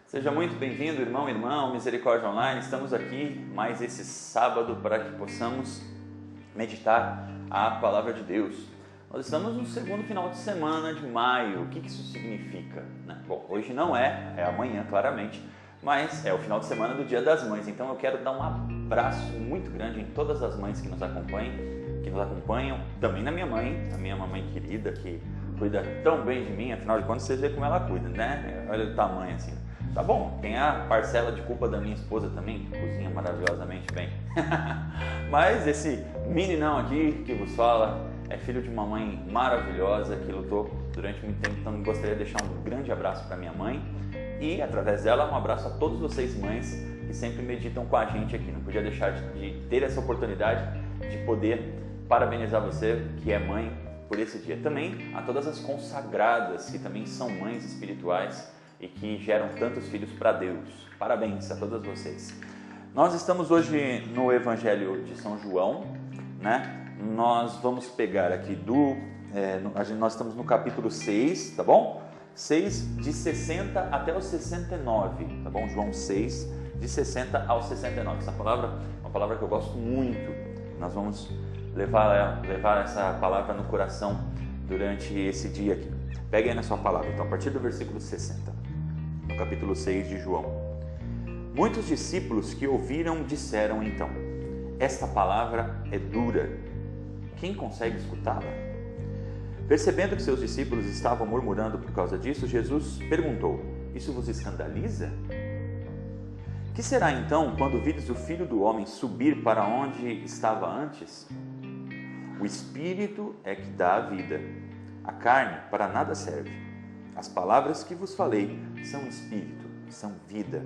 Seja muito bem-vindo, irmão, irmã, Misericórdia Online. Estamos aqui mais esse sábado para que possamos meditar a Palavra de Deus. Nós estamos no segundo final de semana de maio. O que isso significa, né? Bom, hoje não é amanhã, claramente, mas é o final de semana do Dia das Mães. Então eu quero dar um abraço muito grande em todas as mães que nos acompanham, também na minha mãe, a minha mamãe querida, que cuida tão bem de mim. Afinal de contas, vocês veem como ela cuida, né? Olha o tamanho assim. Tá bom, tem a parcela de culpa da minha esposa também, que cozinha maravilhosamente bem. Mas esse meninão aqui que vos fala é filho de uma mãe maravilhosa que lutou durante muito tempo. Então gostaria de deixar um grande abraço para minha mãe e, através dela, um abraço a todos vocês mães que sempre meditam com a gente aqui. Não podia deixar de ter essa oportunidade de poder parabenizar você que é mãe por esse dia. Também a todas as consagradas que também são mães espirituais e que geram tantos filhos para Deus. Parabéns a todas vocês. Nós estamos hoje no Evangelho de São João, né? Nós vamos pegar aqui nós estamos no capítulo 6, tá bom? 6 de 60 até os 69, tá bom? João 6, de 60 ao 69. Essa palavra é uma palavra que eu gosto muito. Nós vamos levar essa palavra no coração durante esse dia aqui. Pegue aí na sua palavra, então, a partir do versículo 60. No capítulo 6 de João. Muitos discípulos que ouviram disseram então: esta palavra é dura, quem consegue escutá-la? Percebendo que seus discípulos estavam murmurando por causa disso, Jesus perguntou: isso vos escandaliza? Que será então quando vides o Filho do Homem subir para onde estava antes? O Espírito é que dá a vida, a carne para nada serve. As palavras que vos falei são espírito, são vida.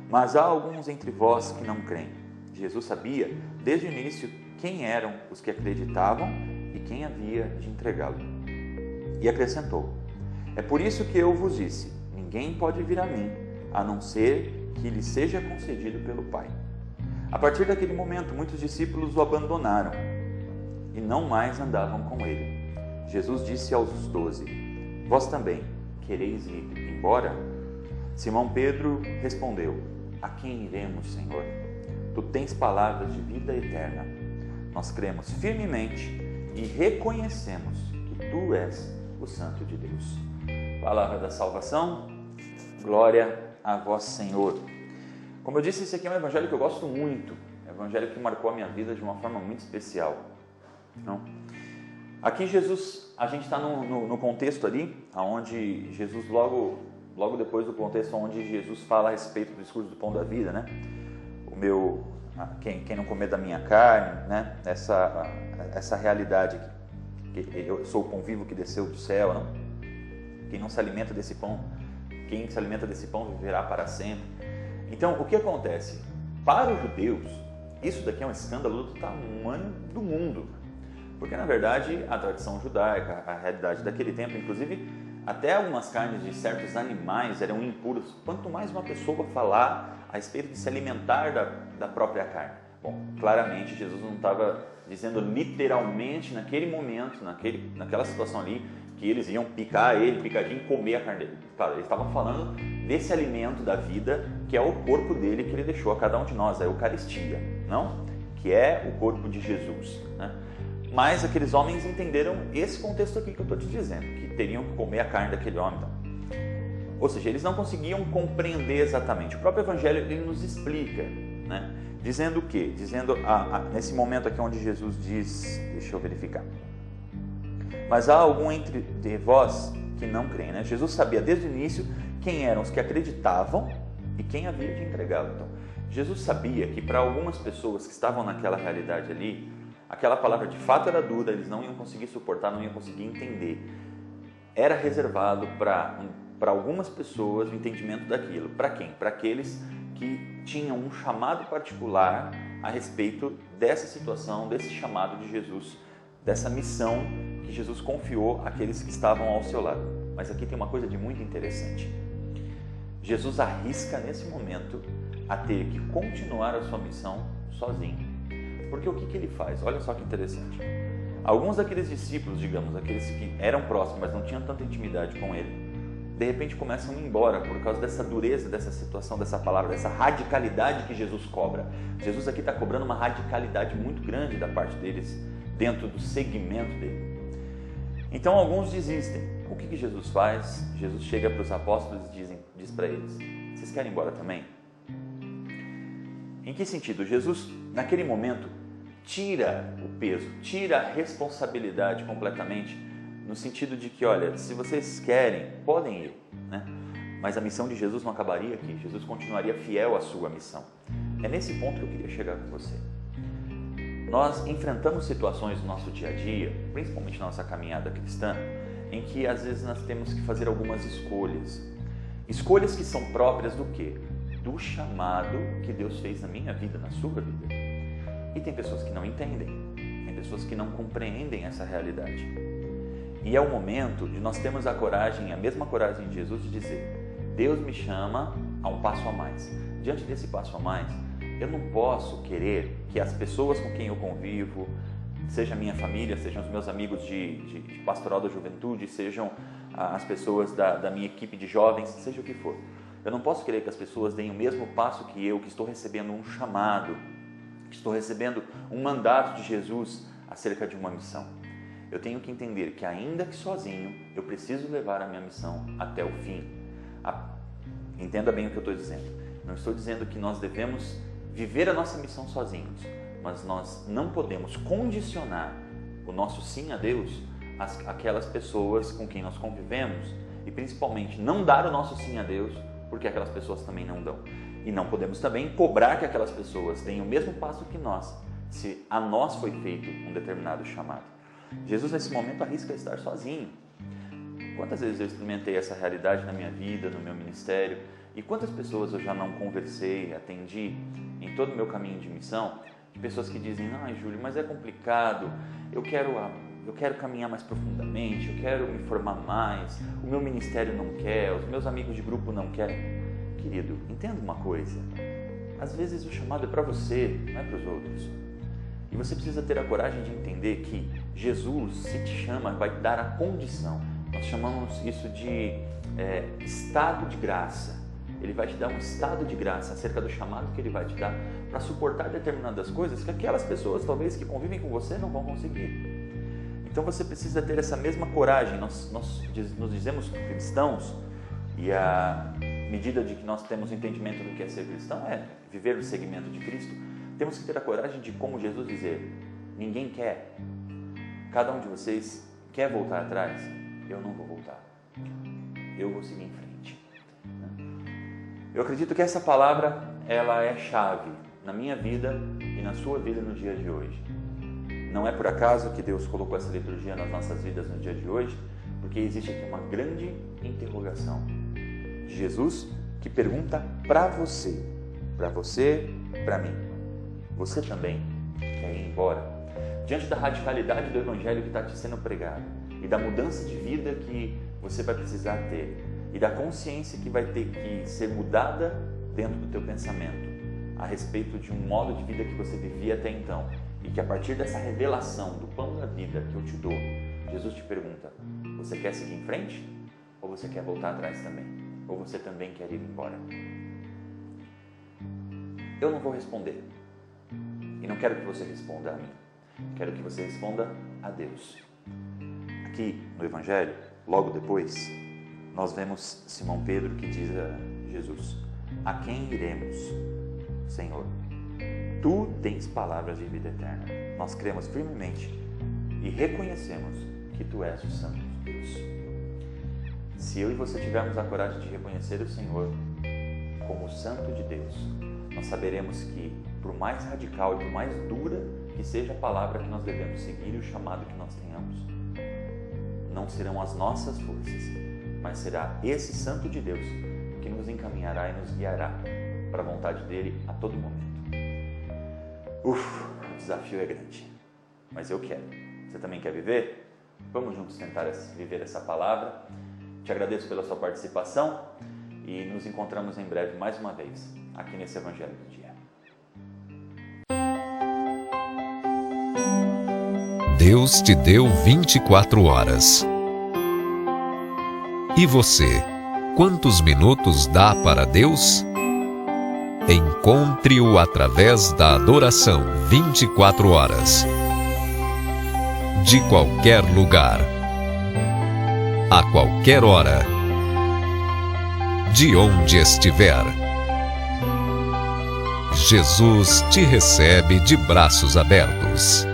Mas há alguns entre vós que não creem. Jesus sabia, desde o início, quem eram os que acreditavam e quem havia de entregá-lo. E acrescentou: é por isso que eu vos disse, ninguém pode vir a mim, a não ser que lhe seja concedido pelo Pai. A partir daquele momento, muitos discípulos o abandonaram e não mais andavam com ele. Jesus disse aos 12: vós também quereis ir embora? Simão Pedro respondeu: a quem iremos, Senhor? Tu tens palavras de vida eterna. Nós cremos firmemente e reconhecemos que tu és o Santo de Deus. Palavra da salvação, glória a vós, Senhor. Como eu disse, esse aqui é um evangelho que eu gosto muito. É um evangelho que marcou a minha vida de uma forma muito especial. Não? Aqui Jesus, a gente está no contexto ali, onde Jesus, logo depois do contexto onde Jesus fala a respeito do discurso do pão da vida, né? Quem não comer da minha carne, né? Essa realidade aqui, que eu sou o pão vivo que desceu do céu, não? Quem se alimenta desse pão viverá para sempre. Então, o que acontece? Para os judeus, isso daqui é um escândalo do tamanho do mundo. Porque, na verdade, a tradição judaica, a realidade daquele tempo, inclusive, até algumas carnes de certos animais eram impuras. Quanto mais uma pessoa falar a respeito de se alimentar da própria carne. Bom, claramente, Jesus não estava dizendo literalmente, naquele momento, naquela situação ali, que eles iam picar ele, picadinho, e comer a carne dele. Claro, eles estavam falando desse alimento da vida, que é o corpo dele que ele deixou a cada um de nós, a Eucaristia, não? Que é o corpo de Jesus, né? Mas aqueles homens entenderam esse contexto aqui que eu estou te dizendo, que teriam que comer a carne daquele homem. Então. Ou seja, eles não conseguiam compreender exatamente. O próprio Evangelho ele nos explica, né? Dizendo o quê? Dizendo, nesse momento aqui onde Jesus diz, deixa eu verificar. Mas há algum entre vós que não creem, né? Jesus sabia desde o início quem eram os que acreditavam e quem havia de entregá-lo. Então, Jesus sabia que para algumas pessoas que estavam naquela realidade ali, aquela palavra de fato era dura, eles não iam conseguir suportar, não iam conseguir entender. Era reservado para algumas pessoas o entendimento daquilo. Para quem? Para aqueles que tinham um chamado particular a respeito dessa situação, desse chamado de Jesus, dessa missão que Jesus confiou àqueles que estavam ao seu lado. Mas aqui tem uma coisa de muito interessante. Jesus arrisca nesse momento a ter que continuar a sua missão sozinho. Porque o que ele faz? Olha só que interessante. Alguns daqueles discípulos, digamos, aqueles que eram próximos, mas não tinham tanta intimidade com ele, de repente começam a ir embora por causa dessa dureza, dessa situação, dessa palavra, dessa radicalidade que Jesus cobra. Jesus aqui está cobrando uma radicalidade muito grande da parte deles, dentro do segmento dele. Então alguns desistem. O que Jesus faz? Jesus chega para os apóstolos e diz para eles: vocês querem ir embora também? Em que sentido? Jesus, naquele momento, tira o peso, tira a responsabilidade completamente, no sentido de que, olha, se vocês querem, podem ir, né? Mas a missão de Jesus não acabaria aqui. Jesus continuaria fiel à sua missão. É nesse ponto que eu queria chegar com você. Nós enfrentamos situações no nosso dia a dia, principalmente na nossa caminhada cristã, em que às vezes nós temos que fazer algumas escolhas. Escolhas que são próprias do quê? Do chamado que Deus fez na minha vida, na sua vida. E tem pessoas que não entendem, tem pessoas que não compreendem essa realidade. E é o momento de nós termos a coragem, a mesma coragem de Jesus, de dizer: Deus me chama a um passo a mais. Diante desse passo a mais, eu não posso querer que as pessoas com quem eu convivo, seja a minha família, sejam os meus amigos de pastoral da juventude, sejam as pessoas da minha equipe de jovens, seja o que for. Eu não posso querer que as pessoas deem o mesmo passo que eu, que estou recebendo um chamado, que estou recebendo um mandato de Jesus acerca de uma missão. Eu tenho que entender que, ainda que sozinho, eu preciso levar a minha missão até o fim. Entenda bem o que eu estou dizendo. Não estou dizendo que nós devemos viver a nossa missão sozinhos, mas nós não podemos condicionar o nosso sim a Deus àquelas pessoas com quem nós convivemos, e principalmente não dar o nosso sim a Deus porque aquelas pessoas também não dão. E não podemos também cobrar que aquelas pessoas deem o mesmo passo que nós, se a nós foi feito um determinado chamado. Jesus nesse momento arrisca estar sozinho. Quantas vezes eu experimentei essa realidade na minha vida, no meu ministério, e quantas pessoas eu já não conversei, atendi em todo o meu caminho de missão, de pessoas que dizem: ai, Júlio, mas é complicado, eu quero caminhar mais profundamente, eu quero me formar mais, o meu ministério não quer, os meus amigos de grupo não querem. Querido, entenda uma coisa, às vezes o chamado é para você, não é para os outros. E você precisa ter a coragem de entender que Jesus, se te chama, vai te dar a condição. Nós chamamos isso de estado de graça. Ele vai te dar um estado de graça acerca do chamado que Ele vai te dar para suportar determinadas coisas que aquelas pessoas, talvez, que convivem com você não vão conseguir. Então você precisa ter essa mesma coragem. Nós nos dizemos cristãos, e a medida de que nós temos entendimento do que é ser cristão é viver no segmento de Cristo. Temos que ter a coragem de, como Jesus, dizer: ninguém quer. Cada um de vocês quer voltar atrás? Eu não vou voltar. Eu vou seguir em frente. Eu acredito que essa palavra, ela é chave na minha vida e na sua vida no dia de hoje. Não é por acaso que Deus colocou essa liturgia nas nossas vidas no dia de hoje, porque existe aqui uma grande interrogação de Jesus que pergunta para você, para mim: você também quer ir embora? Diante da radicalidade do Evangelho que está te sendo pregado, e da mudança de vida que você vai precisar ter, e da consciência que vai ter que ser mudada dentro do teu pensamento a respeito de um modo de vida que você vivia até então, e que a partir dessa revelação do pão da vida que eu te dou, Jesus te pergunta: você quer seguir em frente? Ou você quer voltar atrás também? Ou você também quer ir embora? Eu não vou responder, e não quero que você responda a mim. Quero que você responda a Deus. Aqui no Evangelho, logo depois, nós vemos Simão Pedro que diz a Jesus: a quem iremos, Senhor? Tu tens palavras de vida eterna. Nós cremos firmemente e reconhecemos que Tu és o Santo de Deus. Se eu e você tivermos a coragem de reconhecer o Senhor como o Santo de Deus, nós saberemos que, por mais radical e por mais dura que seja a palavra que nós devemos seguir e o chamado que nós tenhamos, não serão as nossas forças, mas será esse Santo de Deus que nos encaminhará e nos guiará para a vontade dEle a todo momento. O desafio é grande, mas eu quero. Você também quer viver? Vamos juntos tentar viver essa palavra. Te agradeço pela sua participação e nos encontramos em breve mais uma vez aqui nesse Evangelho do Dia. Deus te deu 24 horas. E você, quantos minutos dá para Deus? Encontre-o através da adoração 24 horas. De qualquer lugar. A qualquer hora. De onde estiver. Jesus te recebe de braços abertos.